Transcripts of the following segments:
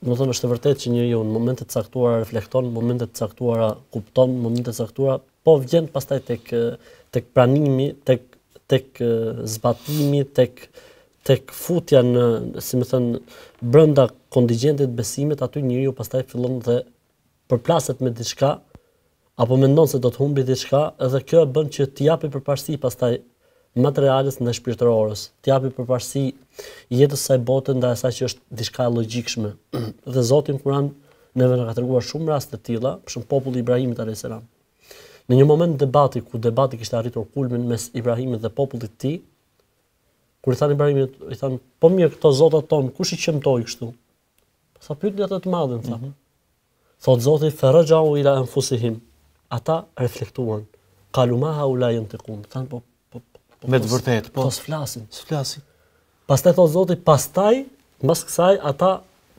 Domethënë është e vërtetë që njeriu në momente të caktuara reflekton, në momente të caktuara kupton, në momente të caktuara po vjen pastaj tek pranimi, tek zbatimi, tek futja në, si më thënë, brenda kontingjentit besimit, aty njeriu pastaj fillon dhe përplaset me diçka apo mendon se do të humbi diçka, edhe kjo e bën që t'i japi përparësi pastaj materiales ndaj shpirtërorës, t'i japi përparësi jetës së saj bote ndaj asaj që është diçka e logjikshme. Dhe Zoti në Kur'an neve na ka treguar shumë raste të tilla, për shembull populli i Ibrahimit alayhis salam. Në një moment debati ku debati kishte arritur kulmin mes Ibrahimit dhe popullit të tij, kur i thanë Ibrahimit, i thanë, po mirë këto zotat ton, kush i qemtoi kështu? Sa pyetje ato të mëdha, tha. Thot Zoti farajau ila anfusihim. Ata reflektuan. Qalu ma haula yantiqun. Thanë po me të vërtetë, po s'flasin. S'flasin. Pastaj thot Zoti, pastaj mbas kësaj ata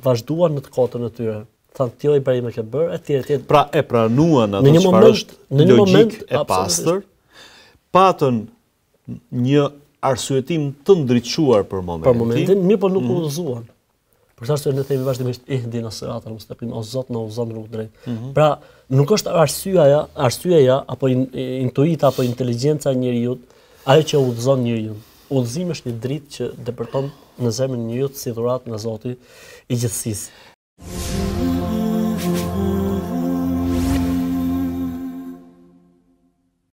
vazhduan në të kotën e tyre. Thanë ti o Ibrahim e ke bërë, etj. Pra e pranuan atë çfarë është logjik e pastër, patën një arsyetim të ndriçuar për momentin. Për momentin, mirë po nuk udhëzuan. Për këtë arsye ne themi vazhdimisht ihdina siratal mustaqim, o Zot na udhëzon rrugën drejt. Pra, nuk është arsyeja apo intuita apo inteligjenca e njeriu ajo që udhëzon njeriu. Udhëzimi është një dritë që depërton në zemrën e njeriu si dhuratë nga Zoti i gjithësisë.